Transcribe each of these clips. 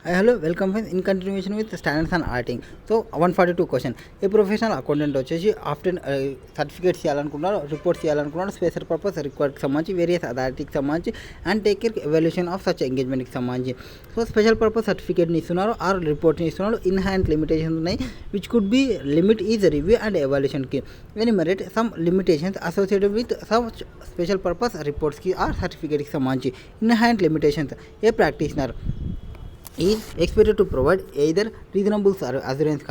Hello, welcome friends. In continuation with standards and auditing. So 142 question. A professional accountant వచ్చేసి after certificates చేయాలనుకున్నారు, reports చేయాలనుకున్నారు, special purpose రిక్వైర్డ్కి సంబంధించి various అథారిటీకి సంబంధించి and take care evaluation of such ఎంగేజ్మెంట్కి సంబంధించి. సో స్పెషల్ పర్పస్ సర్టిఫికేట్ని ఇస్తున్నారు ఆర్ రిపోర్ట్ని ఇస్తున్నారు. ఇన్ హ్యాండ్ లిమిటేషన్స్ ఉన్నాయి which could be limit is review and ఎవాల్యుయేషన్కి. Enumerate some limitations associated with some special purpose రిపోర్ట్స్కి ఆర్ సర్టిఫికేట్కి సంబంధించి. Inherent limitations a practitioner is expected to provide either reasonable assurance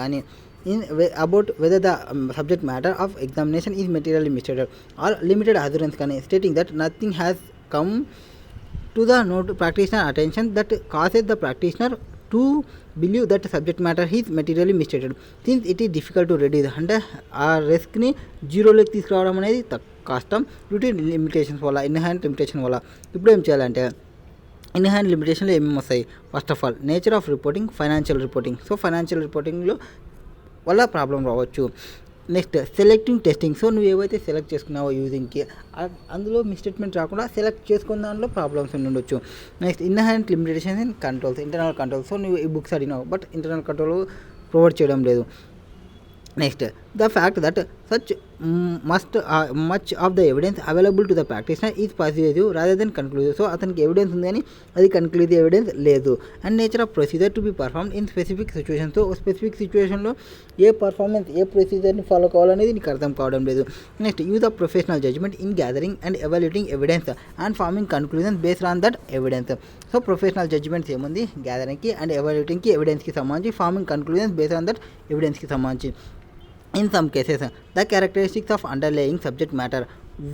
about whether the subject matter of examination is materially misstated or limited assurance stating that nothing has come to the practitioner attention that causes the practitioner to believe that subject matter is materially misstated. Since it is difficult to reduce అంటే ఆ రిస్క్ని జీరోలోకి తీసుకురావడం అనేది కష్టం due to limitations వల్ల, inherent limitation వల్ల. ఇప్పుడు ఏం చేయాలంటే ఇన్ హ్యాండ్ లిమిటేషన్లో ఏమేమి వస్తాయి? First of all nature of reporting, financial reporting. So financial రిపోర్టింగ్లో వల్ల ప్రాబ్లం రావచ్చు. Next selecting testing. సో నువ్వు ఏవైతే సెలెక్ట్ చేసుకున్నావో యూజింగ్కి అందులో మిస్టేట్మెంట్ రాకుండా సెలెక్ట్ చేసుకున్న దాంట్లో ప్రాబ్లమ్స్ ఉండొచ్చు. Next inherent limitation in controls, internal control. So నువ్వు ఈ బుక్స్ అడిగినావు బట్ ఇంటర్నల్ కంట్రోల్ ప్రొవైడ్ చేయడం లేదు. Next the fact that such much of the evidence available to the practitioner is persuasive rather than conclusive. So అతనికి evidence ఉంది కానీ అది conclusive evidence లేదు. And nature of procedure to be performed in specific situation. So specific సిచ్యువేషన్లో ఏ performance ఏ ప్రొసీజర్ని follow కావాలనేది నీకు అర్థం కావడం లేదు. Next use of professional judgement in gathering and evaluating evidence and forming conclusion based on that evidence. So professional judgements ఏముంది? గ్యాదరింగ్కి and ఎవాల్యుయేటింగ్కి ఎవిడెన్స్కి సంబంధించి, forming conclusions based on that ఎవిడెన్స్కి సంబంధించి. In some cases, the characteristics of underlying subject matter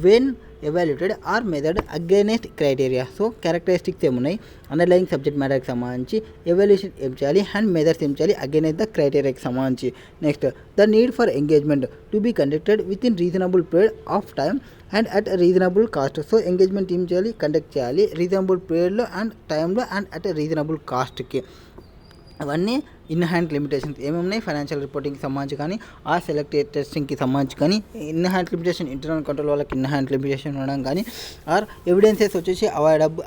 when evaluated are measured against criteria. So characteristics ఏమున్నాయి? Underlying subject మ్యాటర్కి సంబంధించి evaluation ఏం చేయాలి అండ్ మెజర్స్ ఏం చేయాలి అగైనెస్ట్ ద క్రైటీరియాకి సంబంధించి. Next the need for engagement to be conducted with in reasonable period of time and at reasonable cost. So engagement ఏం చేయాలి? కండక్ట్ చేయాలి రీజనబుల్ పీరియడ్లో అండ్ టైంలో అండ్ అట్ రీజనబుల్ కాస్ట్కి. అవన్నీ ఇన్ హ్యాండ్ లిమిటేషన్స్ ఏమేమి ఉన్నాయి? ఫైనాన్షియల్ రిపోర్టింగ్కి సంబంధించి కానీ ఆ సెలెక్టెడ్ టెస్టింగ్కి సంబంధించి కానీ inherent limitation, internal control వాళ్ళకి ఇన్ హ్యాండ్ లిమిటేషన్ ఉండడం కానీ, ఆర్ ఎవిడెన్సెస్ వచ్చేసి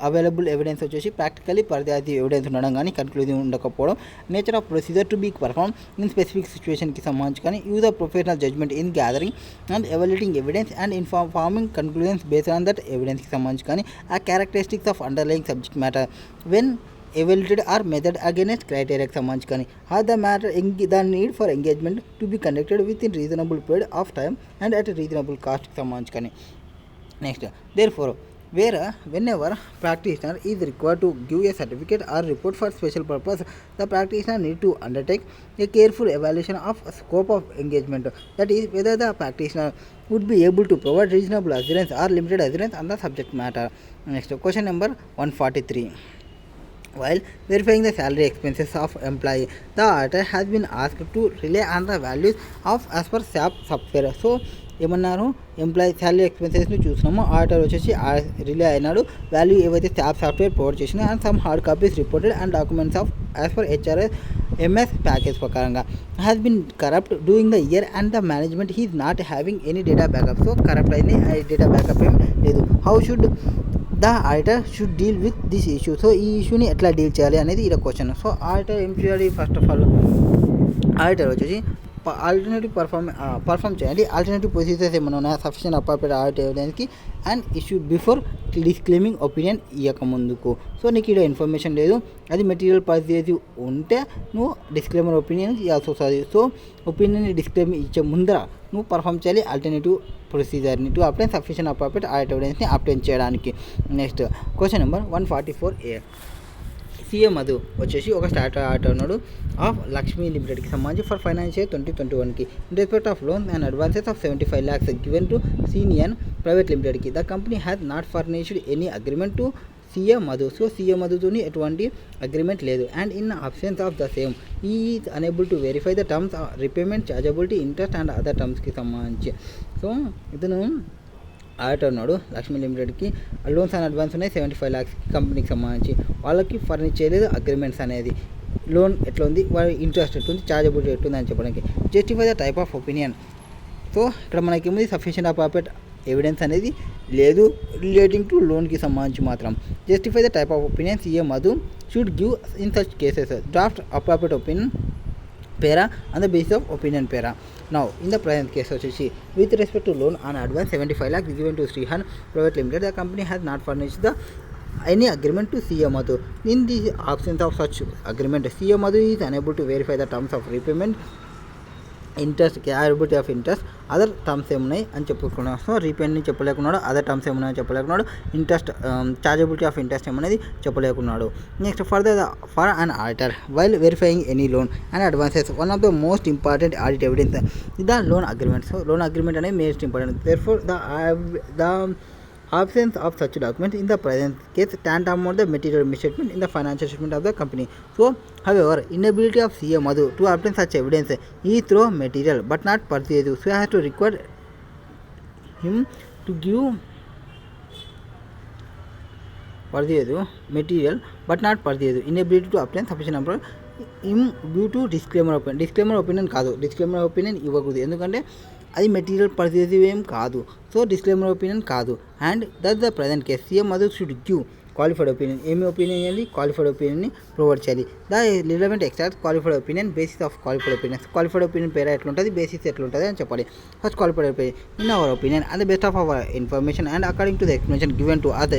అవైలబుల్ ఎవిడెన్స్ వచ్చేసి ప్రాక్టికలీ పర్యాది ఎవిడెన్స్ ఉండడం కానీ, కన్క్లూజివ్ ఉండకపోవడం. Nature of procedure to be perform in specific సిచ్యువేషన్కి సంబంధించి కానీ, use of professional judgement in gathering and evaluating evidence and forming conclusions based on that ఎవిడెన్స్కి సంబంధించి కానీ, ఆ characteristics of underlying subject matter when evaluated are measured against criteria కి సంబంధించి కానీ, the need for engagement to be conducted within reasonable period of time and at a reasonable cost కి సంబంధించి కానీ. Next therefore whenever practitioner is required to give a certificate or report for special purpose, the practitioner need to undertake a careful evaluation of scope of engagement, that is whether the practitioner would be able to provide reasonable assurance or limited assurance on the subject matter. Next question number 143. While verifying the salary expenses of employee, the auditor has been asked to rely on the values of as per SAP software. So ఏమన్నారు? Employee salary ఎక్స్పెన్సెస్ని చూసినాము, auditor వచ్చేసి rely అయినాడు value ఏవైతే SAP software provide చేసినా and some hard copies reported and documents of as per HRS MS package ప్రకారంగా has been corrupt doing the year and the management is not having any data backup. So corrupt అయింది, data backup ఏం లేదు. How should the auditor should deal with this issue. So ఈ ఇష్యూని ఎట్లా deal చేయాలి అనేది ఇలా క్వశ్చన్. సో ఆడిటర్ ఏం చేయాలి? ఫస్ట్ ఆఫ్ ఆల్ ఆడిటర్ వచ్చేసి ఆల్టర్నేటివ్ పర్ఫామ్ చేయండి. ఆల్టర్నేటివ్ ప్రొసీజర్స్ ఏమైనా ఉన్నాయా సఫిషియెంట్ అప్రాప్రియేట్ ఆడిట్ ఎవిడెన్స్కి and issue before disclaiming opinion ఇవ్వక ముందుకు. సో నీకు ఇక్కడ ఇన్ఫర్మేషన్ లేదు, అది మెటీరియల్ పర్చేజ్ ఉంటే నువ్వు డిస్క్లెయిమర్ ఒపీనియన్ ఇవ్వాల్సి వస్తుంది. సో ఒపీనియన్ డిస్క్లెయిమ్ ఇచ్చే ముందర నువ్వు పర్ఫామ్ చేయాలి ఆల్టర్నేటివ్ ప్రొసీజర్ని to obtain sufficient appropriate audit ఎవిడెన్స్ని అప్లైన్ చేయడానికి. Next question number 144A. CA Madhu వచ్చేసి ఒక స్టార్టర్ ఆడిటర్ ఉన్నాడు ఆఫ్ లక్ష్మీ లిమిటెడ్కి సంబంధించి ఫర్ ఫైనాన్షియల్ 2021కి in respect of loan and advances of 75 lakhs given to సీనియన్ ప్రైవేట్ లిమిటెడ్కి. The company has not furnished any agreement to CA Madhu. So CA మధుతోని ఎటువంటి అగ్రిమెంట్ లేదు. And in absence of the same ఈ is unable to verify the terms repayment chargeability interest and other టర్మ్స్కి సంబంధించి. So ఇతను auditor ఉన్నాడు లక్ష్మీ లిమిటెడ్కి, loans and advance ఉన్నాయి 75 lakhs కంపెనీకి సంబంధించి. వాళ్ళకి ఫర్నిచ్ చేయలేదు అగ్రిమెంట్స్ అనేది. లోన్ ఎట్లా ఉంది, వాళ్ళ ఇంట్రెస్ట్ ఎట్లుంది, చార్జబిలిటీ ఎట్లుంది అని చెప్పడానికి. Justify the type of opinion. So ఇక్కడ మనకి ఏముంది? సఫిషియెంట్ అప్రాప్రియేట్ ఎవిడెన్స్ అనేది లేదు రిలేటింగ్ టు లోన్కి సంబంధించి మాత్రం. Justify the type of opinion CA Madhu should give in such cases. Draft appropriate opinion para on the basis of opinion para. Now in the present case వచ్చేసి with respect to loan on advance 75 lakhs given to Srihan Private Limited, the company has not furnished the any agreement to CMA Madhu. In the absence of such agreement, CMA Madhu is unable to verify the terms of repayment, interest, chargeability of interest, other terms ఏమున్నాయి అని చెప్పుకున్నాడు. So repayment చెప్పలేకున్నాడు, other terms ఏమున్నాయని చెప్పలేకున్నాడు, interest chargeability of interest ఏమనేది చెప్పలేకున్నాడు. Next for an auditor while verifying any loan and advances, one of the most important audit evidence the loan agreement. So loan agreement అనేది most important. Therefore the absence of such document in the present case tantamount the material misstatement in the financial statement of the company. So however, inability of CA Madhu to obtain such evidence is through material but not persuasive, so I have to require him to give persuasive material but not persuasive. Inability to obtain sufficient number him due to disclaimer opinion కాదు, disclaimer opinion ఇవ్వకూడదు ఎందుకంటే అది material pervasive ఏం కాదు. So disclaimer opinion కాదు. And that the present case CM Madhu should give qualified opinion. ఏమి opinion చేయాలి? Qualified ఒపీనియన్ని ప్రొవైడ్ చేయాలి. The relevant extract qualified opinion, basis of qualified opinion. Qualified opinion పేరు ఎట్లుంటుంది, బేసిస్ ఎట్లుంటుంది అని చెప్పాలి. First qualified opinion in our opinion and the best of our information and according to the explanation given to us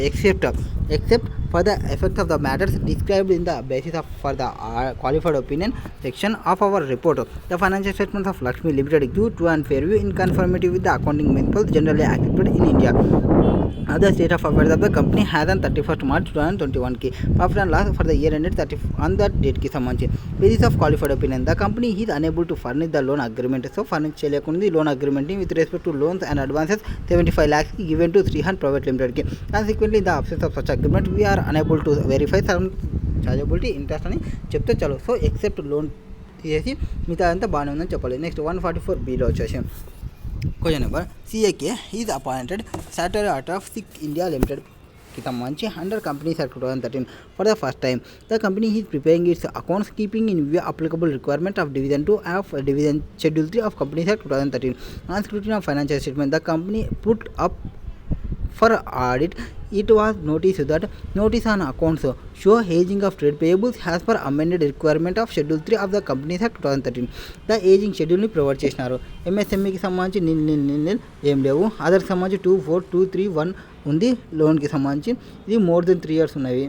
except for the effect of the matters described in the basis of for the qualified opinion section of our report. The financial statements of Lakshmi Limited give true and fair view in conformity with the accounting principles generally accepted in India. Other state of affairs of the company has on 31st March 2021 ki profit and loss for the year ended 30 on that date ki సంబంధించి basis of qualified opinion the company is unable to furnish the loan agreement. So furnish చేయలేకుంది loan agreement ని with respect to loans and advances 75 lakhs ki given to Srihan Private Limited ki. Consequently in the absence of such agreement we are unable to verify some chargeability interest అని చెప్తే చాలు. So except loan తీసేసి మిగతా అంతా బాగానే ఉందని చెప్పాలి. Next 144Bలో వచ్చేసి క్వశ్చన్ నెంబర్ సిఏకే is appointed statutory auditor of Sick India limited కి సంబంధించి under companies act 2013 for the first time the company is preparing its accounts keeping in view applicable requirement of division 2 of division schedule 3 of companies act 2013 on scrutiny of financial statement the company put up for audit. It was noticed that notice on accounts show aging of trade payables as per amended requirement of schedule 3 of the companies act 2013. the aging schedule ni provide చేసినారు. MSME కి సంబంధించి నిల్ ఏం లేవు. Other సంబంధించి 24231 ఉంది. Loan కి సంబంధించి ఇది మోర్ దెన్ 3 years ఉన్నవి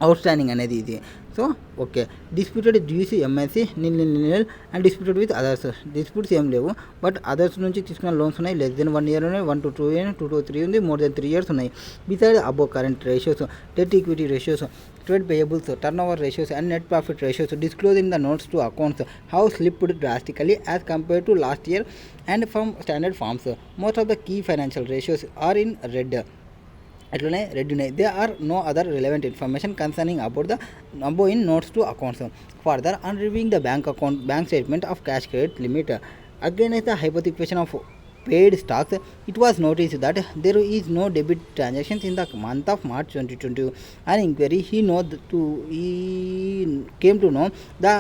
అవుట్ స్టాండింగ్ అనేది ఇది. So okay disputed dues MSC nil and disputed with others disputes ఏం లేవు. బట్ అదర్స్ నుంచి తీసుకున్న లోన్స్ ఉన్నాయి. లెస్ దెన్ 1 year ఉన్నాయి, 1 to 2 years, 2 to 3 ఉంది, మోర్ దెన్ 3 years ఉన్నాయి. Beside above current ratios, debt equity ratios, trade payables, turn over ratios and net profit ratios disclose in the notes to accounts how slipped drastically as compare to last year and from standard forms. Most of the key financial ratios are in red. అట్లనే red ఉన్నాయి. They are no other relevant information concerning about the above in notes to accounts. Further, on reviewing the bank statement of cash credit limit against the hypothecation of paid stocks, it was noticed that there is no debit transactions in the month of March 2022. An inquiry he came to know the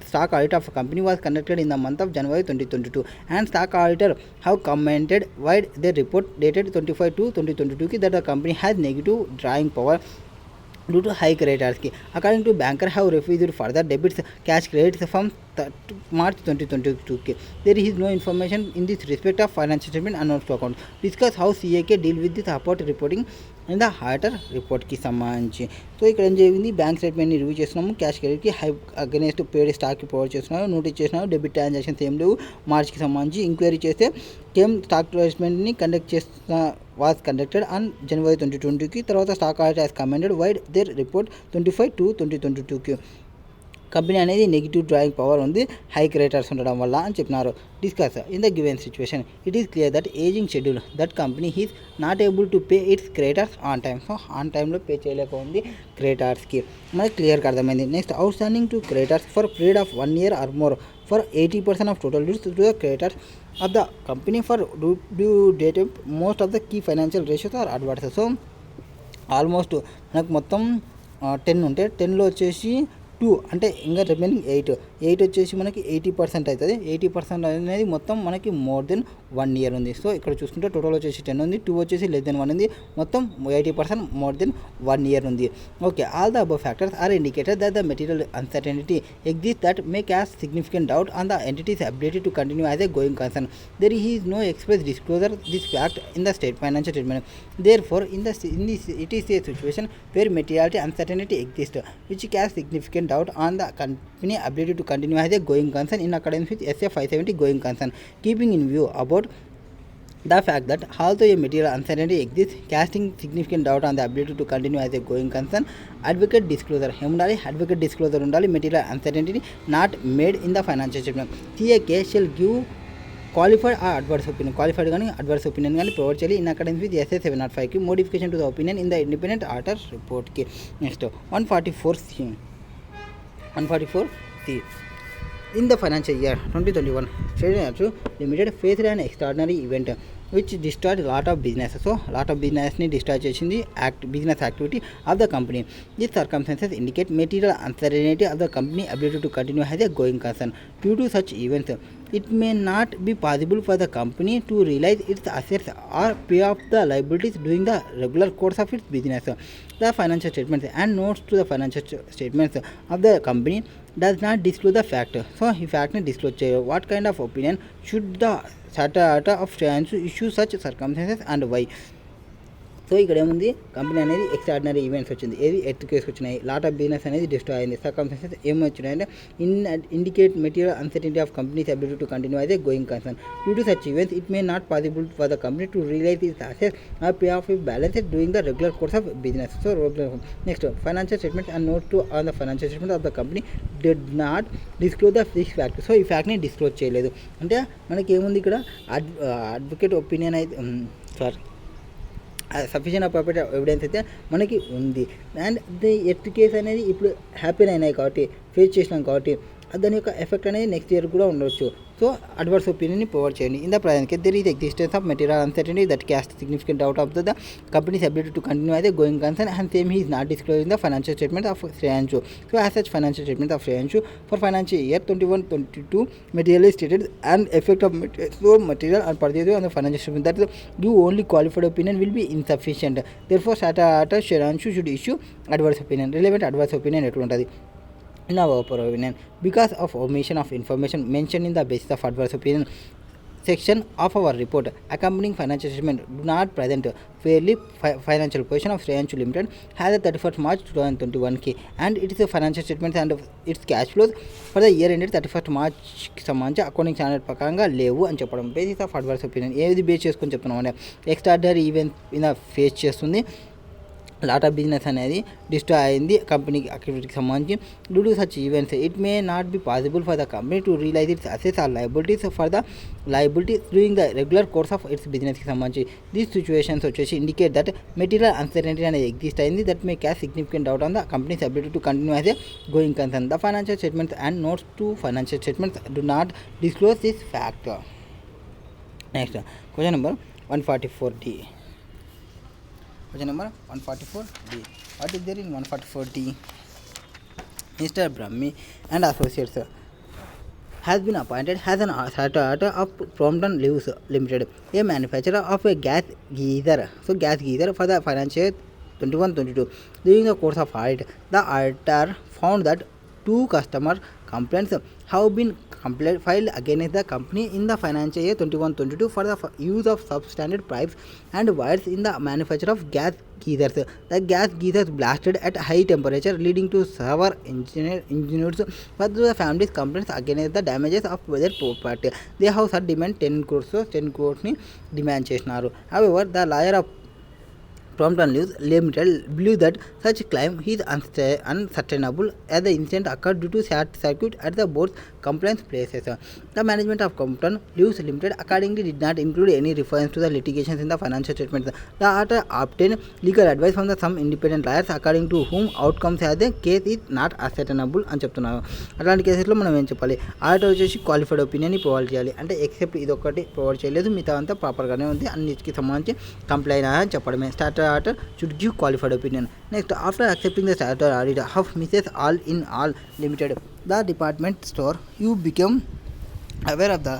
stock audit of a company was conducted in the month of January 2022 and stock auditor have commented wide their report dated 25/2/2022 that the company has negative drawing power due to high creditors. According to banker have refused further debits cash credits from March 2022. There is no information in this respect of financial statement and notes to account. Discuss how CAK deal with this support reporting in the auditor report కి సంబంధించి. So ఇక్కడ ఏం జరిగింది, bank స్టేట్మెంట్ని review చేస్తున్నాము, cash క్రెడిట్కి high against పేడ్ స్టాక్కి provide చేస్తున్నారు, notice చేస్తున్నారు, debit transactions ఏం లేవు. మార్చ్కి సంబంధించి ఎంక్వైరీ చేస్తే కేమ్ స్టాక్ ట్రాన్స్మెంట్ని కండక్ట్ చేస్తున్న was conducted on January 2022 తర్వాత stock auditor has commented wide their report 25/2/2022 company అనేది నెగిటివ్ డ్రాయింగ్ పవర్ ఉంది హై క్రెడిటర్స్ ఉండడం వల్ల అని చెప్పినారు. Discuss in the given situation it is clear that ageing schedule that company is not able to pay it's creditors on time. So on టైంలో pay చేయలేక ఉంది క్రెడిటర్స్కి, మనకి క్లియర్గా అర్థమైంది. Next out standing to creditors for period of 1 year or more for 80% of total dues to the creditors of the company for due date. Most of the key financial ratios are adverse. So almost మనకు మొత్తం 10 ఉంటే 10లో వచ్చేసి 2 అంటే ఇంకా remaining 8 వచ్చేసి మనకి 80% అవుతుంది. 80% అనేది మొత్తం మనకి మోర్ దెన్ 1 year ఉంది. సో ఇక్కడ చూసుకుంటే టోటల్ వచ్చేసి 10 ఉంది, 2 వచ్చేసి less than 1 ఉంది, మొత్తం 80% more than 1 year ఉంది. Okay, all the above factors are indicated that the material uncertainty exists that may cast significant doubt on the entity's ability to continue as a going concern. There is no express disclosure this fact in the state financial statement. Therefore, in this it is a situation where materiality uncertainty exists, which casts significant doubt on the company ability to continue as a going concern in accordance with SA 570 going concern. Keeping in view about the fact that although a material uncertainty exists, casting significant doubt on the ability to continue as a going concern, advocate disclosure ఏముండాలి, advocate disclosure ఉండాలి, material uncertainty not made in the financial statement. CA shall give qualified ఆ adverse opinion, qualified కానీ adverse opinion కానీ provide చేయాలి in accordance with SA 705కి modification to the opinion in the independent auditor రిపోర్ట్కి. Next 144C in the financial year 2021 Trading Limited faced an extraordinary event which destroyed a lot of business. So lot of business ni destroy chesindi business activity of the company. These circumstances indicate material uncertainty of the company ability to continue as a going concern. Due to such events, it may not be possible for the company to realize its assets or pay off the liabilities during the regular course of its business. The financial statements and notes to the financial statements of the company does not disclose the fact. So ఈ fact ని disclose చేయరు. What kind of opinion should the Data of issue such circumstances and why? So ఇక్కడ ఏముంది, company అనేది extraordinary events వచ్చింది, ఏది earthquake వచ్చినాయి, lot of business అనేది డిస్ట్రాయ్ అయింది. సర్కమ్స్టెన్సెస్ ఏమొచ్చినాయంటే indicate material uncertainty of company's ability to continue as a going concern. Due to such events it may not possible for the company to realise its assets or pay off balance doing the regular course of business. So next financial statements and note to on the financial statement of the company did not disclose the this fact. So ఈ ఫ్యాక్ట్ని disclose చేయలేదు. అంటే మనకి ఏముంది ఇక్కడ advocate opinion అయితే sufficient of property evidence అయితే మనకి ఉంది. అండ్ ది ఎర్త్ కేసు అనేది ఇప్పుడు హ్యాపీ అయినాయి కాబట్టి, ఫేస్ చేసినాం కాబట్టి దాని యొక్క ఎఫెక్ట్ అనేది నెక్స్ట్ ఇయర్ కూడా ఉండవచ్చు. సో అడ్వర్స్ ఒపీనియన్ని ప్రొవైడ్ చేయండి. In the present case there is existence of material uncertainty that cast significant out of the company's ability to continue as a going concern and same he is not disclosing the financial statement of Shreyanshu. So as such financial statement of Shreyanshu for financial year 21-22 material is stated and effect of material and purchase on the financial statement that give only qualified opinion will be insufficient. Therefore Data Shiranshu should issue adverse opinion. Relevant adverse opinion ఎట్లా ఉంటుంది? In our opinion, because of omission of information mentioned in the basis of adverse opinion section of our report, accompanying financial statement do not present fairly financial position of Shreyanshu Limited has a 31st March 2021 and it is a financial statements and its cash flows for the year ended 31st March కి సంబంధించి accounting standard ప్రకారంగా లేవు అని చెప్పడం. Basis of adverse opinion ఏది base చేసుకొని చెప్తున్నాం అంటే ఎక్స్ట్రాడినరీ ఈవెంట్ మీద ఫేస్ చేస్తుంది, లాట్ ఆఫ్ బిజినెస్ అనేది డిస్ట్రాయ్ అయింది కంపెనీ యాక్టివిటీకి సంబంధించి. Due to such events it may not be possible for the company to realise its assets or liabilities for the liabilities during the regular course of its బిజినెస్కి సంబంధించి. These situations వచ్చేసి indicate that material uncertainty అనేది exist అయింది that may cast significant doubt on the company's ability to continue as a going concern. The financial statements and notes to financial statements do not disclose this fact. Next question number 144D. Question number 144D. What is there in 144D? Mr. Brahmi and Associates has been appointed as an auditor of Prompton Leaves Limited, a manufacturer of a gas geyser. So gas geyser for the financial 21-22. During the course of audit, the auditor found that 2 customer complaints have been filed against the company in the financial year 21-22 for the use of substandard pipes and wires in the manufacture of gas geysers. The gas geysers blasted at high temperature, leading to severe injuries for the family's complaints against the damages of their property. They have sought demand 10 crores. So 10 crores ni demand చేసినారు. However, the lawyer of Prompton Leaves Limited believe that such claim is unsustainable as the incident occurred due to short circuit at the board's complaints places. The management of Prompton Leaves Limited accordingly did not include any reference to the litigations in the financial statements. The auditor obtained legal advice from some independent lawyers according to whom outcomes as the case is not ascertainable అని చెప్తున్నారు. అలాంటి కేసెస్లో మనం ఏం చెప్పాలి, auditor వచ్చేసి qualified ఒపీనియన్ని provide చేయాలి. అంటే ఎక్సెప్ట్ ఇది ఒకటి ప్రొవైడ్ చేయలేదు, మిగతా అంతా ప్రాపర్గానే ఉంది, అన్నిటికి సంబంధించి కంప్లైంట్ అని చెప్పడమే. Statutory auditor should give qualified opinion. Next, after accepting the statutory audit of Mrs. All in All Limited, the department store, you become aware of the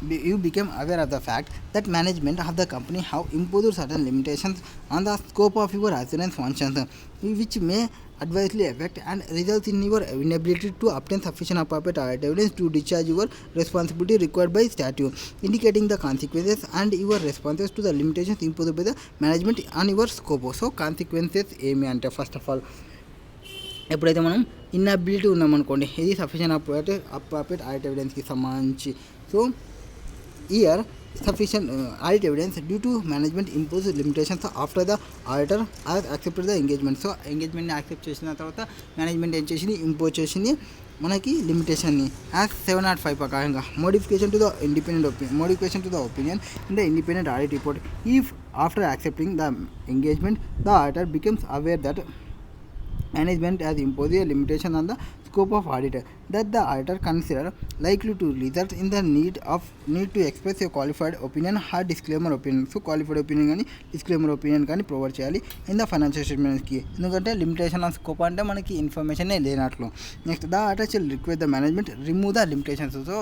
you became aware of the fact that management of the company have imposed certain limitations on the scope of your assurance functions, which may adversely affect and result in your inability to obtain sufficient appropriate evidence to discharge your responsibility required by statute, indicating the consequences and your responses to the limitations imposed by the management on your scope. So consequences ఏమి అంటే first of all ఎప్పుడైతే మనం ఇన్అబిలిటీ ఉన్నామనుకోండి, ఇది sufficient appropriate audit ఎవిడెన్స్కి సంబంధించి. So year sufficient audit evidence due to management imposed limitations after the auditor has accepted the engagement. So ఎంగేజ్మెంట్ని accept చేసిన తర్వాత management ఏం చేసింది, ఇంపోజ్ చేసింది మనకి లిమిటేషన్ని యాజ్ 705 ప్రకారంగా modification to the opinion in the independent audit report. If after accepting the engagement the auditor becomes aware that management has imposed a limitation on the scope of audit that the auditor consider likely to result in the need to express a qualified opinion or disclaimer opinion. So qualified opinion కానీ disclaimer opinion కానీ provide చేయాలి in the financial స్టేట్మెంట్స్కి, ఎందుకంటే limitation on scope అంటే మనకి ఇన్ఫర్మేషనే లేనట్లు. Next the auditor shall request the management remove the limitations. So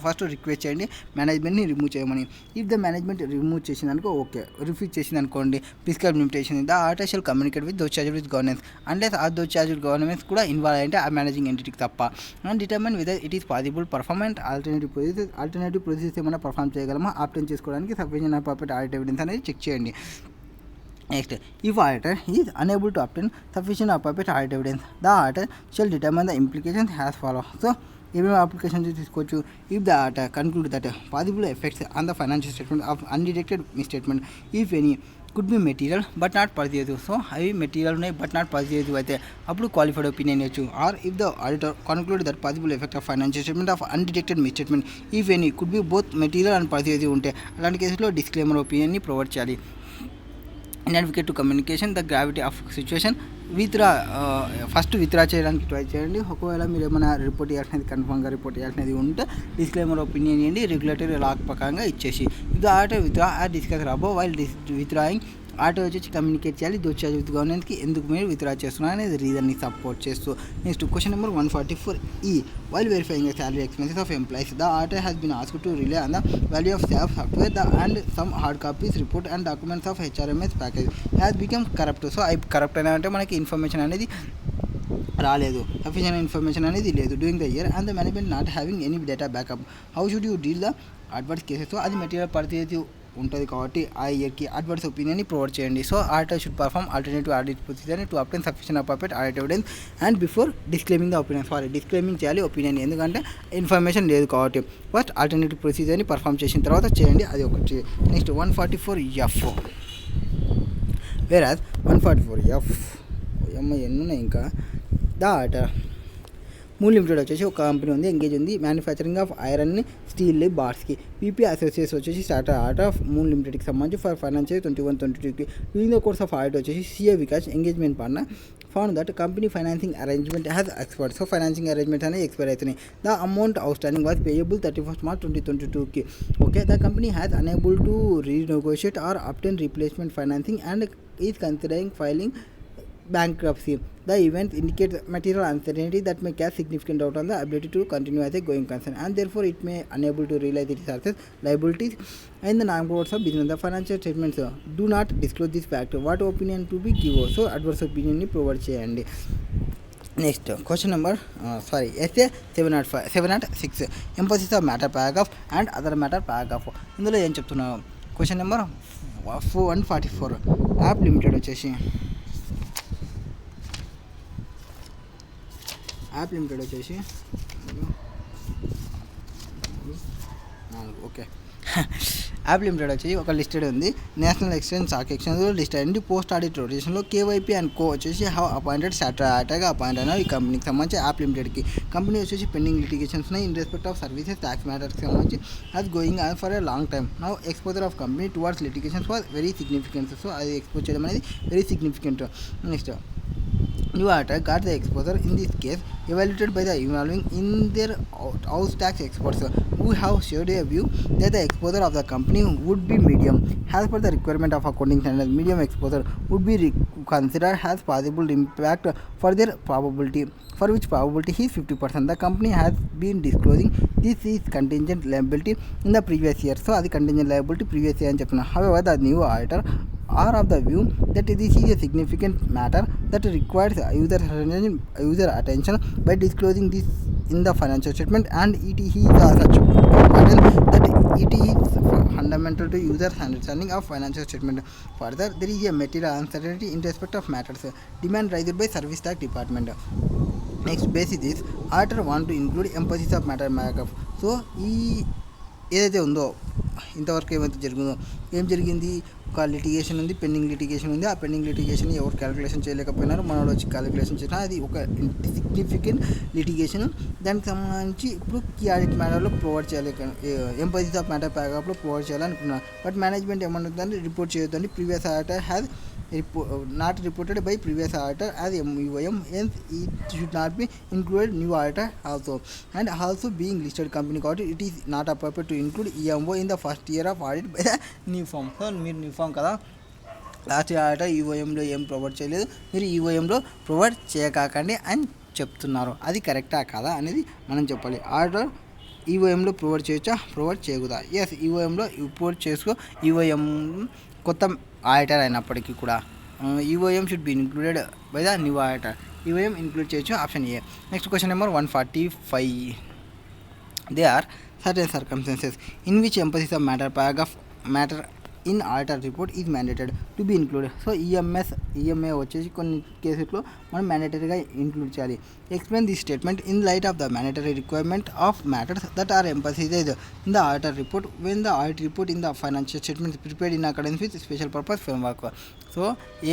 first request చేయండి మేనేజ్మెంట్ని రిమూవ్ చేయమని. ఇఫ్ ద మేనేజ్మెంట్ రిమూవ్ చేసిందనుకో ఓకే, రిఫ్యూజ్ చేసిందనుకోండి prescribe limitation, the auditor shall communicate with those charged with governance unless ఆ those charged governments కూడా involve అంటే ఆ managing ఎంటిటీకి తప్ప, and determine whether it is possible perform alternative procedures ఏమైనా perform చేయగలమా ఆప్టెన్ చేసుకోవడానికి సఫిషియెంట్ అప్రాప్రియేట్ ఆడిట్ ఎవిడెన్స్ అనేది చెక్ చేయండి. Next if auditor is unable to obtain sufficient appropriate audit evidence the auditor shall determine the implications has follow. So ఏమేమి applications తీసుకోవచ్చు. If the auditor conclude that possible effects on the financial statement of undetected misstatement if any could be material but not pervasive. So అవి material ఉన్నాయి but not pervasive అయితే అప్పుడు qualified opinion ఇవ్వచ్చు. Or if the auditor conclude that possible effect of financial statement of undetected misstatement if any could be both material and pervasive ఉంటే అలాంటి కేసులో disclaimer ఒపీనియన్ని provide చేయాలి. Inadequate to communication the gravity of situation first withdraw చేయడానికి try చేయండి. ఒకవేళ మీరు ఏమైనా రిపోర్ట్ చేయాల్సినది కన్ఫర్మ్గా రిపోర్ట్ చేయాల్సినది ఉంటే డిస్క్లైమర్ ఒపీనియన్ ఇవ్వండి రెగ్యులేటరీ లా ప్రకారంగా ఇచ్చేసి. ఇది auditor withdraw or discuss above while withdrawing auditor వచ్చి కమ్యూనికేట్ చేయాలి దోస్ చార్జ్ విత్ గవర్నెన్స్కి ఎందుకు మీరు విత్డ్రా చేస్తున్నారు అనేది రీజన్ని సపోర్ట్ చేస్తూ. Next question number 144E while verifying the salary expenses of employees the auditor has been asked to rely on the value of staff software and some hard copies report and documents of HRMS package has become corrupt. So అవి corrupt అయినా అంటే మనకి information అనేది రాలేదు, sufficient information అనేది లేదు during the year and the management not having any data backup. How should you deal the adverse cases. So అది material పరిస్థితి ఉంటుంది కాబట్టి ఆ ఇయర్కి అడ్వర్స్ ఒపీనియన్ని ప్రొవైడ్ చేయండి. So auditor should perform alternative audit procedure to obtain sufficient appropriate audit evidence and before disclaiming the opinion. Disclaiming చేయాలి opinion, ఎందుకంటే ఇన్ఫర్మేషన్ లేదు కాబట్టి. ఫస్ట్ ఆల్టర్నేటివ్ ప్రొసీజర్ని పర్ఫామ్ చేసిన తర్వాత చేయండి, అది ఒకటి. నెక్స్ట్ 144F వేరాజ్ 144F ఎన్ని ఉన్నాయి ఇంకా. ద ఆడిటర్ మూన్ లిమిటెడ్ వచ్చేసి ఒక కంపెనీ ఉంది, ఎంగేజ్ ఉంది మ్యానుఫ్యాక్చరింగ్ ఆఫ్ ఐరన్ని స్టీల్ బార్స్కి. పీపీ అసోసియేట్స్ వచ్చేసి స్టార్టర్ ఆడిట్ ఆఫ్ మూన్ లిమిటెడ్కి సంబంధించి ఫర్ ఫైనాన్షియల్ 21-22కి. During the course of audit వచ్చేసి CA Vikas engagement partner found that company financing arrangement has expired. So financing arrangement అనేది ఎక్స్పైర్ అవుతున్నాయి. The amount outstanding was payable 31st March 2022కి. Okay, the company has unable to renegotiate or obtain replacement financing and is considering filing bankruptcy. The event indicates material uncertainty that may cast significant doubt on the ability to continue as a going concern and therefore it may unable to realize its assets, liabilities and the non-reports of business. The financial statements do not disclose this fact. What opinion to be given? So adverse opinion ni provide cheyandi. Next question number essay 706 emphasis of matter paragraph and other matter paragraph. ఇందులో ఏం చెప్తున్నాను. Question number 144 App limited వచ్చేసి okay App limited వచ్చి ఒక listed ఉంది national exchange stock ఎక్స్చేంజ్లో listed అండి. Post audit రొటేషన్లో కేవైపీ అండ్ కో వచ్చేసి హ్యావ్ అపాయింటెడ్ స్టాటర్గా అపాయింట్ అయినా ఈ కంపెనీకి సంబంధించి యాప్ లిమిటెడ్కి. కంపెనీ వచ్చేసి పెండింగ్ లిటిగేషన్స్ ఉన్నాయి in respect of services tax మ్యాటర్స్కి సంబంధించి అది going on for a long time. Now exposure of company towards litigations was very significant. So అది ఎక్స్పోజ్ చేయడం అనేది very significant. Next new auditor got the exposure in this case evaluated by the involving in their house tax experts who have shared a view that the exposure of the company would be medium. As per the requirement of accounting standards, medium exposure would be considered as possible impact for their probability, for which probability is 50%. The company has been disclosing this is contingent liability in the previous year. So అది contingent liability previous year అని చెప్తున్నా. However, the new auditor are of the view that this is a significant matter that requires user attention by disclosing this in the financial statement, and it is such important that it is fundamental to users understanding of financial statement. Further, there is a material uncertainty in respect of matters demand raised by service tax department. Next basis is auditor want to include emphasis of matter paragraph. So ఈ ఏదైతే ఉందో ఇంతవరకు ఏమైతే జరిగిందో ఏం జరిగింది, ఒక litigation ఉంది, పెండింగ్ లిటిగేషన్ ఉంది. ఆ పెండింగ్ లిటిగేషన్ ఎవరు క్యాలిక్యులేషన్ చేయలేకపోయినారు, మనోడు వచ్చి క్యాలిక్యులేషన్ చేసినా అది ఒక సిగ్నిఫికెంట్ లిటిగేషన్. దానికి సంబంధించి ఇప్పుడు కీ ఆడిట్ మ్యాటర్లో ప్రొవైడ్ చేయాలి, ఎంపసిస్ ఆఫ్ మ్యాటర్ పారాగ్రాఫ్లో ప్రొవైడ్ చేయాలనుకున్నాను. బట్ మేనేజ్మెంట్ ఏమంటుందని రిపోర్ట్ చేయొద్దని previous auditor has not reported by previous auditor as MUIM, hence it should not be included new auditor also. And also being listed company audit, it is not appropriate to include EMO in the first year of audit by the new firm. So మీరు new form కదా, last year auditor ఈఓఎంలో ఏం provide చేయలేదు, మీరు ఈఓఎంలో provide చేయకాకండి అని చెప్తున్నారు. అది కరెక్టా కదా అనేది మనం చెప్పాలి. ఆడిటర్ ఈఓఎంలో ప్రొవైడ్ చేయొచ్చా, ప్రొవైడ్ చేయకూడదా? ఎస్, ఈఓఎంలో ప్రొవైడ్ చేసుకో. ఈఓఎం కొత్త ఆడిటర్ అయినప్పటికీ కూడా EOM should be included by the new auditor. EOM include చేయొచ్చు, option A. Next question number 145. They are certain circumstances in which emphasis of matter in auditor report is mandated to be included. So EMA వచ్చేసి కొన్ని కేసుల్లో మనం మ్యాండేటరీగా include చేయాలి. Explain this statement in light of the mandatory requirement of matters that are emphasised in the auditor report when the audit report in the financial statement prepared in accordance with special purpose framework. So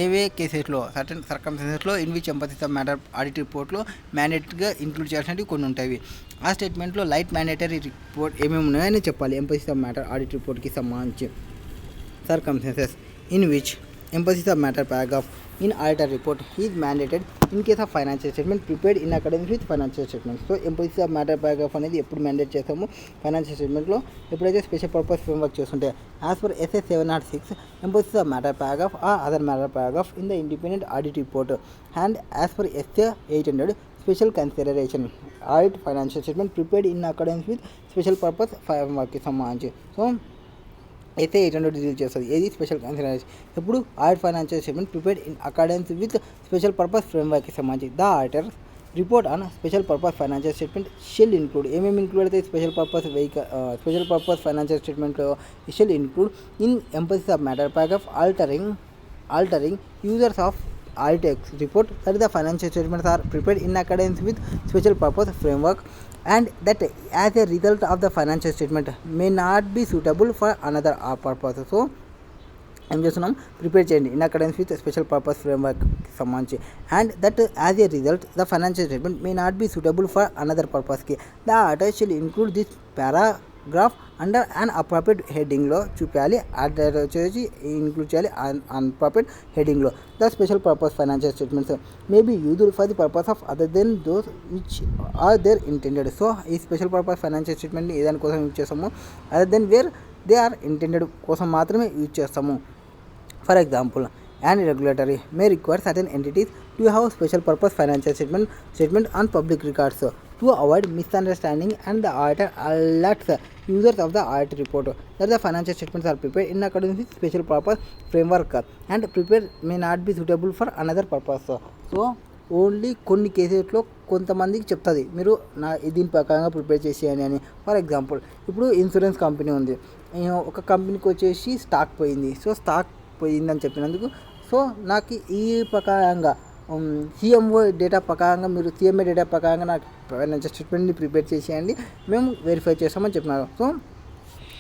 ఏవే కేసెస్లో certain సర్కమ్స్టాన్సెస్లో in which emphasis of matter audit రిపోర్ట్లో మ్యాండేటరీగా include చేయాల్సినవి కొన్ని ఉంటాయి. ఆ స్టేట్మెంట్లో light mandatory report ఏమేమి ఉన్నాయని చెప్పాలి. ఎంపసిస్ ఆఫ్ మ్యాటర్ ఆడిట్ రిపోర్ట్కి సంబంధించి circumstances in which emphasis of matter paragraph in auditor report is mandated in case of financial statement prepared in accordance with financial statements. So emphasis of matter paragraph అనేది ఎప్పుడు mandate చేస్తాము, financial స్టేట్మెంట్లో ఎప్పుడైతే special purpose framework చేస్తుంటే. As per SS 706 emphasis of matter paragraph or other matter paragraph in the independent audit report, and as per SA 800 special consideration audit financial statement prepared in accordance with special purpose framework కి సంబంధించి. So అయితే 800 release చేస్తుంది. ఏది special consideration ఎప్పుడు audit financial statement prepared in accordance with special purpose ఫ్రేమ్వర్క్కి సంబంధించి. The auditor report on special purpose financial statement shall include. ఏమేమి include అయితే స్పెషల్ పర్పస్ ఫైనాన్షియల్ స్టేట్మెంట్లో shall include in emphasis of matter paragraph altering users of audit report that the financial statements are prepared in accordance with special purpose framework, and that as a result of the financial statement may not be suitable for another purpose. So ఏం చేస్తున్నాం, prepare చేయండి in accordance with special purpose framework సంబంధించి. And that as a result the financial statement may not be suitable for another పర్పస్కి. The auditor shall include this paragraph under an appropriate హెడ్డింగ్లో చూపించాలి. Auditor వచ్చేసి include చేయాలి an appropriate హెడ్డింగ్లో. The special purpose financial statements may be used for the purpose of other than those which are there intended. So ఈ special purpose financial స్టేట్మెంట్ని ఏదాని కోసం use చేస్తాము, other than where they are intended కోసం మాత్రమే use చేస్తాము. For example, an regulatory may require certain entities to have special purpose financial statement on public records to avoid misunderstanding, and the auditor alerts users of the audit report that the financial statements are prepared in accordance with special purpose framework and prepared may not be suitable for another purpose. So only కొన్ని కేసెస్లో కొంతమందికి చెప్తుంది మీరు దీని ప్రకారంగా prepare చేసేయని అని. For example, ఇప్పుడు insurance company ఉంది, ఒక కంపెనీకి వచ్చేసి స్టాక్ పోయింది. సో స్టాక్ పోయిందని చెప్పినందుకు సో నాకు ఈ ప్రకారంగా CMO డేటా ప్రకారంగా మీరు CMA డేటా ప్రకారంగా నాకు ఫైనాన్షియల్ స్టేట్మెంట్ని ప్రిపేర్ చేసేయండి, మేము వెరిఫై చేస్తామని చెప్పినారు. సో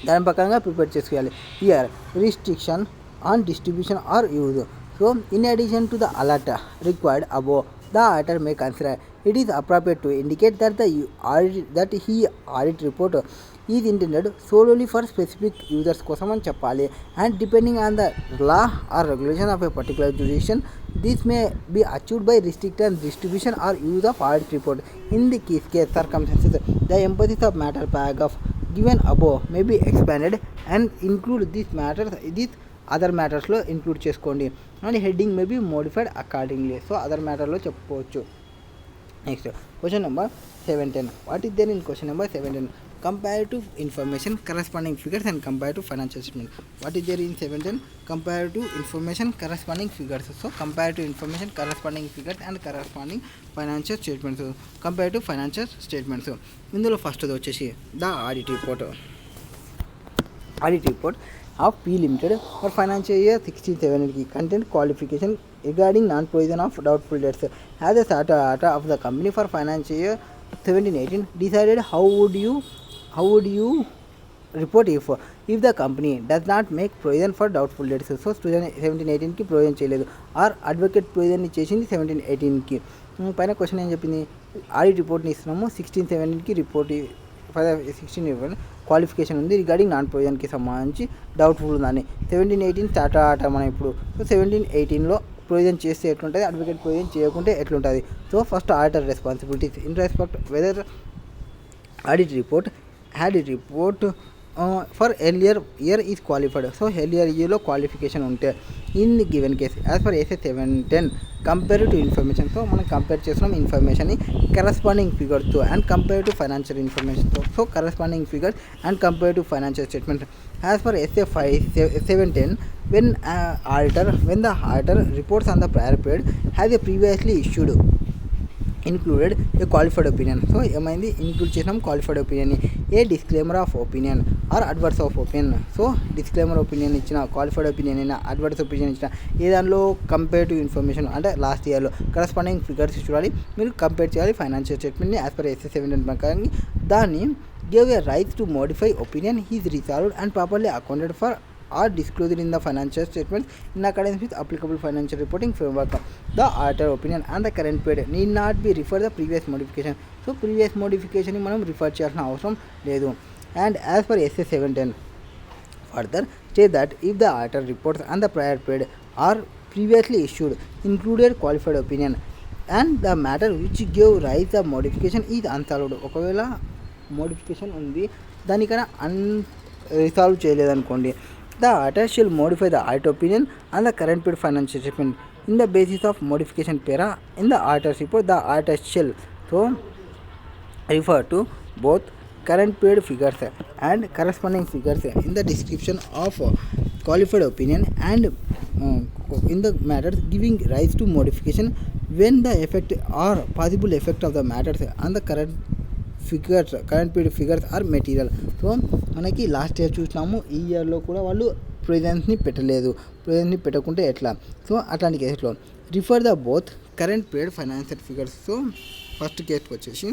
దాని ప్రకారంగా ప్రిపేర్ చేసుకోవాలి. Here restriction on distribution or use. So in addition to the alert required above, the auditor may consider it is appropriate to indicate that he audit report is intended solely for specific users కోసం అని చెప్పాలి. And depending on the law or regulation of a particular jurisdiction, this may be achieved by restricting distribution or use of audit report. In the case circumstances, the emphasis of matter paragraph given above may be expanded and include these other matters లో include చేసుకోండి. And heading may be modified accordingly. So other మ్యాటర్లో చెప్పుకోవచ్చు. Next question number 17. What is there in question number 17? Comparative information, corresponding figures and comparative financial statement. What is there in 17? Comparative information, corresponding figures. So comparative information, corresponding figures and corresponding financial statements. Comparative financial statements. ఇందులో first వచ్చేసి the audit report of P Limited for financial year 16-17 content qualification regarding non-provision of doubtful debts. As a charter of the company for financial year 17-18 decided how would you report if the company does not make provision for doubtful debts. So 17-18 కి provision చేయలేదు are advocate provision చేసింది 17-18కి. పైన question ఏం చెప్పింది, audit రిపోర్ట్ని ఇస్తున్నాము 16-17కి report 16 qualification ఉంది regarding non ప్రొవిజన్కి సంబంధించి డౌట్ఫుల్ ఉందని. 17-18 స్టార్ట్ మనం ఇప్పుడు. సో 17-18లో ప్రొవిజన్ చేస్తే ఎట్లుంటుంది, అడ్వకేట్ ప్రొవిజన్ చేయకుంటే ఎట్లుంటుంది. So first auditor responsibilities in respect whether audit report for earlier year is qualified. So earlier ఇయర్లో క్వాలిఫికేషన్ ఉంటే in given case as per SA 710 comparative information. So మనం compare చేస్తున్నాం ఇన్ఫర్మేషన్ని corresponding ఫిగర్స్తో అండ్ కంపేరిటివ్ ఫైనాన్షియల్ ఇన్ఫర్మేషన్తో. So corresponding figures and comparative financial statement as per SA 710 when the auditor reports on the prior period has a previously issued included a qualified opinion. So ఏమైంది, include చేసినాం qualified ఒపీనియన్ని. A disclaimer of opinion or adverse of opinion. So disclaimer opinion ఇచ్చిన, qualified opinion అయినా, adverse opinion ఇచ్చిన, ఏ దానిలో comparative information అంటే last ఇయర్లో కరస్పాండింగ్ ఫిగర్స్ చూడాలి, మీరు కంపేర్ చేయాలి ఫైనాన్షియల్ స్టేట్మెంట్ని యాజ్ పర్ ఎస్ఏ 710 ప్రకారం. దాన్ని gave a right to modify opinion is resolved and properly accounted for are disclosed in the financial statements in accordance with applicable financial reporting framework. The auditor opinion and the current period need not be referred the previous modification. So previous modification ni manam refer cheyalసిన అవసరం లేదు. And as per SA 710 further state that if the auditor reports on the prior period are previously issued included qualified opinion and the matter which gave rise the modification is unsolved. ఒకవేళ modification ఉంది దానికన్నా resolve చేయలేదనుకోండి, the auditor shall modify the audit opinion and the current period financial statement in the basis of modification para in the auditor's report. The auditor shall so refer to both current period figures and corresponding figures in the description of qualified opinion and in the matters giving rise to modification when the effect or possible effect of the matters and the current period figures are material. So మనకి last year చూసినాము, ఈ ఇయర్లో కూడా వాళ్ళు ప్రొవిజన్స్ని పెట్టకుంటే ఎట్లా. So అట్లాంటి కేసులో refer the both current period financial figures. So first కేసుకి వచ్చేసి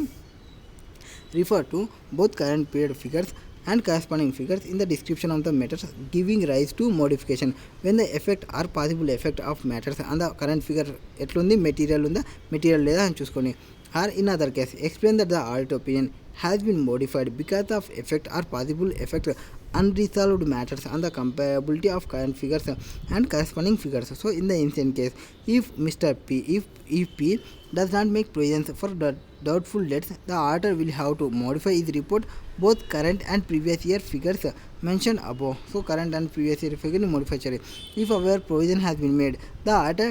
refer to both current period figures and corresponding figures in the description of the matters giving rise to modification when the effect or possible effect of matters and the current figure ఎట్లుంది, material లేదా అని చూసుకొని. Or in other case explain that the audit opinion has been modified because of effect or possible effect unresolved matters on the comparability of current figures and corresponding figures. So in the instant case, if Mr. P if P does not make provisions for doubtful debts, the auditor will have to modify his report both current and previous year figures mentioned above. So current and previous year figure ni modify cheyali. If our provision has been made, the auditor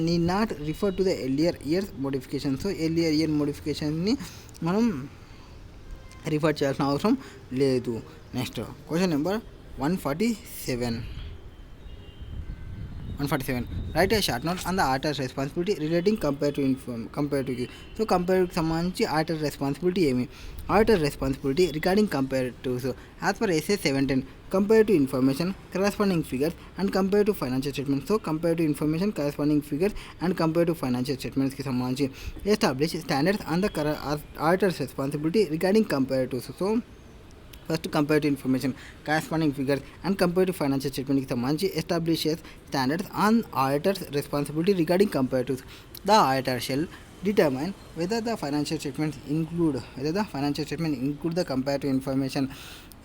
need not refer to the earlier year's modification. So earlier year modification ni manam refer చేయాల్సిన అవసరం లేదు. Next question number 147. Right a short note on the auditor responsibility relating comparative. So కంపేరిటివ్కి సంబంధించి auditor responsibility ఏమి, auditor responsibility regarding comparatives as per SA 710 comparative information, corresponding figures and comparative financial statements. So comparative information, corresponding figures and comparative financial statements కి సంబంధించి establish standards on the auditor's responsibility regarding comparatives. So first comparative information, corresponding figures and comparative financial స్టేట్మెంట్కి సంబంధించి establishes standards on auditor's responsibility regarding comparatives. The auditor shall determine whether the financial statements include the comparative information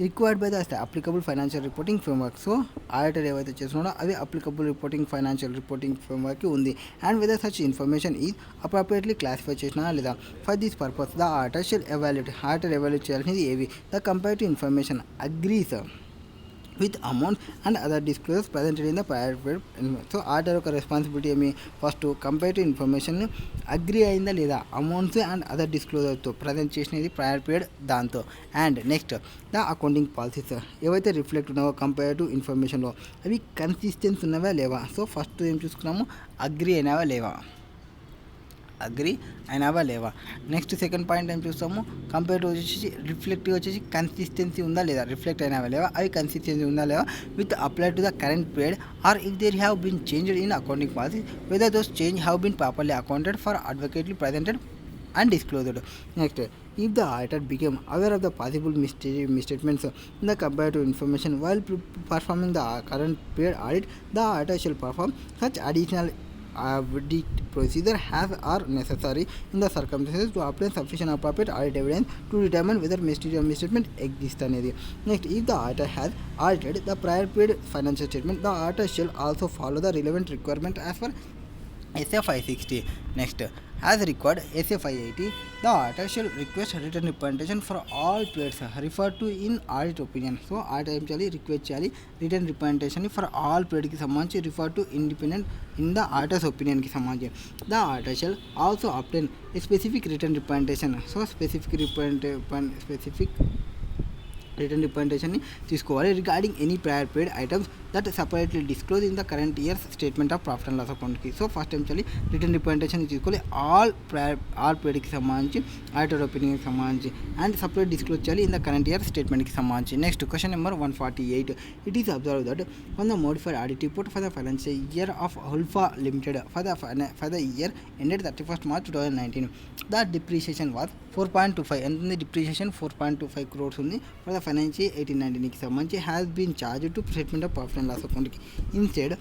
required by the applicable financial reporting framework. So auditor ఏవైతే చేస్తున్నాడో అవి applicable reporting financial reporting framework ఉంది, and whether such information is appropriately classified చేసినా లేదా. For this purpose the auditor shall evaluate చేయాల్సింది ఏవి. The comparative information agrees with amounts and other disclosures presented in the prior period. So order యొక్క responsibility ఏమి, first comparative information agree అయిందా లేదా amounts and other డిస్క్లోజర్తో present చేసినది prior period దాంతో. And next the accounting policies ఏవైతే reflect ఉన్నావో comparative ఇన్ఫర్మేషన్లో అవి consistence ఉన్నవా లేవా. సో ఫస్ట్ ఏం చూసుకున్నాము, అగ్రీ అయినవా లేవా. నెక్స్ట్ సెకండ్ పాయింట్ ఏం చూస్తాము, కంపేర్ వచ్చేసి రిఫ్లెక్టివ్ వచ్చేసి కన్సిస్టెన్సీ ఉందా లేదా, రిఫ్లెక్ట్ అయినవా లేవా, అవి కన్సిస్టెన్సీ ఉందా లేవా with apply to the current period or if there have been changed in accounting policy whether those change have been properly accounted for adequately presented and disclosed. Next, if the auditor became aware of the possible misstatements in the comparative information while performing the current period audit, the auditor shall perform such additional audit procedure as are necessary in the circumstances to obtain sufficient appropriate audit evidence to determine whether misstatement exists అనేది. Next, if the auditor has audited the prior period financial statement, the auditor shall also follow the relevant requirement as per SA 560. Next, as required SA 580, the auditor shall request written representation for all periods referred to in audit opinion. So auditor ఏం చేయాలి, request చేయాలి written representation for all పీరియడ్కి సంబంధించి refer to independent in the auditor's ఒపీనియన్కి సంబంధించి. The auditor shall also obtain a specific written representation. So specific written రిప్రజెంటేషన్ని తీసుకోవాలి regarding any prior period items that separately disclose in the current year's statement of profit and loss అకౌంట్కి. So first ఏం చేయాలి, written representation తీసుకోవాలి all పీరియడ్కి సంబంధించి auditor ఒపీనియన్కి సంబంధించి అండ్ సపరేట్ డిస్క్లోజ్ చేయాలి ఇన్ ద కరెంట్ ఇయర్ స్టేట్మెంట్కి సంబంధించి. Next question number 148. It is observe that on the modified audit report for the financial year of Hulfa Limited for the year ended 31st March 2019, the depreciation was 4.25. ఎంత ఉంది depreciation 4.25 crores ఉంది for the financial 18-19కి సంబంధించి has been charge to statement of profit and loss అకౌంట్కి instead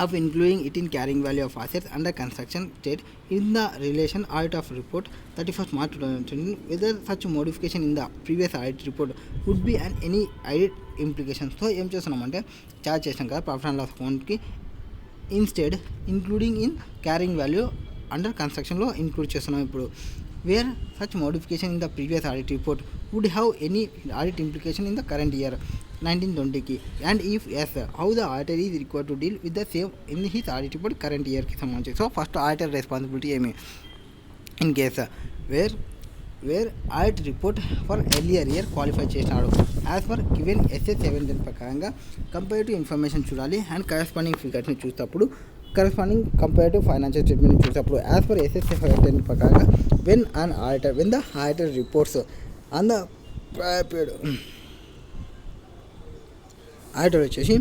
of including it in carrying value of assets under construction state in the relation audit of report 31st March 2020, whether such modification in the previous audit report would be an any audit implication. So ఏం చేస్తున్నామంటే charge చేసినాం కదా profit and loss అకౌంట్కి, instead including in carrying value under కన్స్ట్రక్షన్లో include చేస్తున్నాం ఇప్పుడు. Where such modification in the previous audit report would have any audit implication in the current year 1920కి, and if yes how the auditor is required to deal with the same in his audit report current ఇయర్కి సంబంధించి. So first auditor responsibility ఏమి, in case wear audit report for earlier year qualify చేసినాడు as per given SA 710 ప్రకారంగా comparative information చూడాలి and corresponding ఫిగర్స్ని చూసేటప్పుడు comparative financial స్టేట్మెంట్ని చూసేటప్పుడు as per SA 710 ప్రకారంగా when the auditor reports on the prior period auditor వచ్చేసి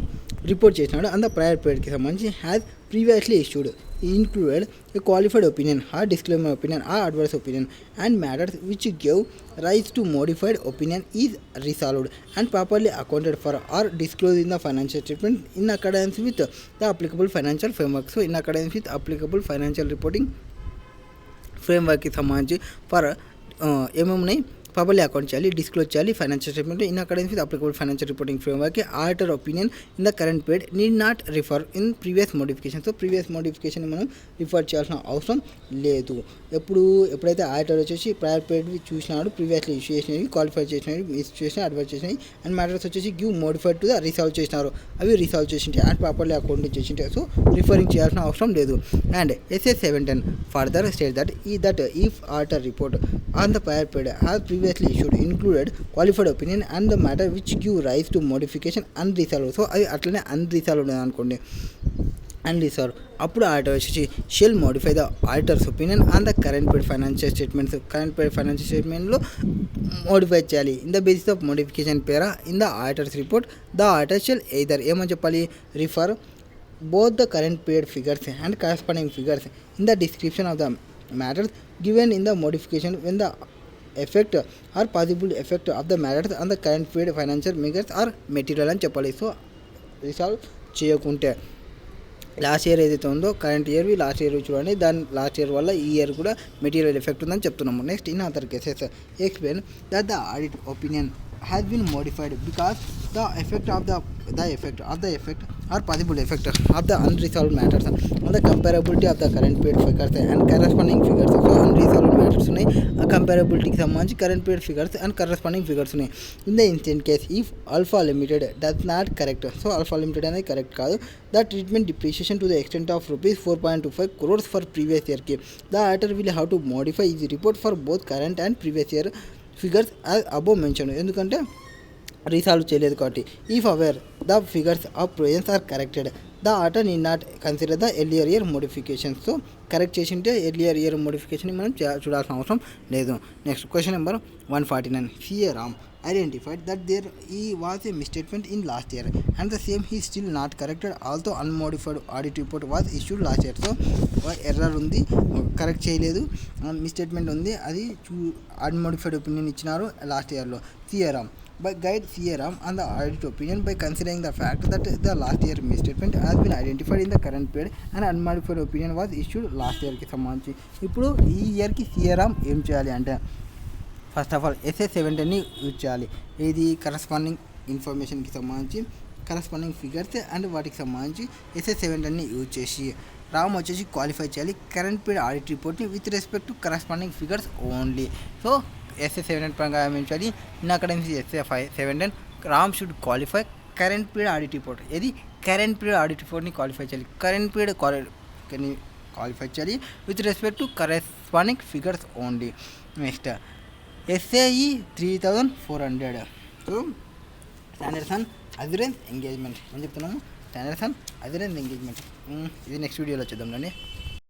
report చేసినాడు and the prior పీరియడ్కి సంబంధించి has previously issued included a qualified opinion or disclaimer opinion or adverse opinion and matters which give rise to modified opinion is resolved and properly accounted for or disclosed in the financial statement in accordance with the applicable financial framework. So in accordance with applicable financial reporting framework కి సంబంధించి for ఏమేమున్నాయి, properly account చేయాలి, disclose చేయాలి financial statement in accordance with applicable financial reporting framework. Auditor opinion in the current period need not refer in previous modification. So previous modification మనం refer చేయాల్సిన అవసరం లేదు. ఎప్పుడైతే auditor వచ్చేసి ప్రయర్ పీరియడ్ చూసినాడు, previously issue చేసినవి, qualify చేసినవి, issue చేసిన, అడ్వర్స్ చేసినవి అండ్ మ్యాటర్స్ వచ్చేసి give modified to the resolve చేసినారు, అవి రిసాల్వ్ చేసింటే అండ్ ప్రాపర్లీ అకౌంట్ చేసింటే సో రిఫరింగ్ చేయాల్సిన అవసరం లేదు. And SA 710 further state that if auditor report on the prior period has previously issued included qualified opinion and the matter which give rise to modification unresolved. So అది అట్లనే unresolved అనుకోండి, unresolved అప్పుడు auditor వచ్చేసి shall modify the auditor's opinion on the current period financial statements. Current period financial స్టేట్మెంట్లో modify చేయాలి. In the basis of modification para in the auditor's report the auditor shall either ఏమని చెప్పాలి, refer both the current period figures and corresponding figures in the description of the matters given in the modification when the effect or possible effect of the matters on the current period financial figures are material అని చెప్పాలి. So resolve చేయకుంటే last year ఏదైతే ఉందో current ఇయర్వి last year చూడండి, దాని last year వల్ల ఈ year కూడా మెటీరియల్ ఎఫెక్ట్ ఉందని చెప్తున్నాము. Next in other cases explain that the audit opinion has been modified because the effect or possible effect of the unresolved matters on the comparability of the current period figures and corresponding figures. So unresolved matters ఉన్నాయి, comparability కి సంబంధించి current period figures and corresponding figures ఉన్నాయి. In the instant case if alpha limited does not correct, so alpha limited అనేది correct కాదు, the treatment depreciation to the extent of rupees 4.25 crores for previous year కి the auditor will have to modify his report for both current and previous year figures as above mention, ఎందుకంటే resolve చేయలేదు కాబట్టి. If aware the figures of provisions are corrected the auditor need not consider the earlier year modifications. So correct చేసింటే earlier year modification మనం చూడాల్సిన అవసరం లేదు. Next question number 149. CA Ram identified that there was a misstatement in last year and the same he still not corrected although unmodified audit report was issued last year. So error ఉంది, correct చేయలేదు, misstatement ఉంది, అది అన్మోడిఫైడ్ opinion ఇచ్చినారు last ఇయర్లో. సిఏరామ్ by guide CRM on the audit opinion by considering the fact that the last year misstatement has been identified in the current period and unmodified opinion was issued last year కి సంబంధించి. ఇప్పుడు ఈ ఇయర్కి CRM ఏం చేయాలి అంటే first of all SA-17ని use చేయాలి. ఇది కరస్పాండింగ్ ఇన్ఫర్మేషన్కి సంబంధించి కరస్పాండింగ్ ఫిగర్స్ అండ్ వాటికి సంబంధించి SA-17ని యూజ్ చేసి రామ్ వచ్చేసి క్వాలిఫై చేయాలి కరెంట్ పీరియడ్ ఆడిట్ రిపోర్ట్ని with respect to corresponding figures only. So SA-17 ప్రకారం ఏం చేయాలి, in academics SA-17 Ram should qualify current period audit report. ఇది కరెంట్ పీరియడ్ ఆడిట్ రిపోర్ట్ని క్వాలిఫై చేయాలి, కరెంట్ పీరియడ్ క్వాలిఫై చేయాలి with respect to corresponding figures only. Next SAE 3400. So standards and assurance engagement ఏం చెప్తున్నాము, standards and assurance engagement. ఇది next వీడియోలో చూద్దాం అండి.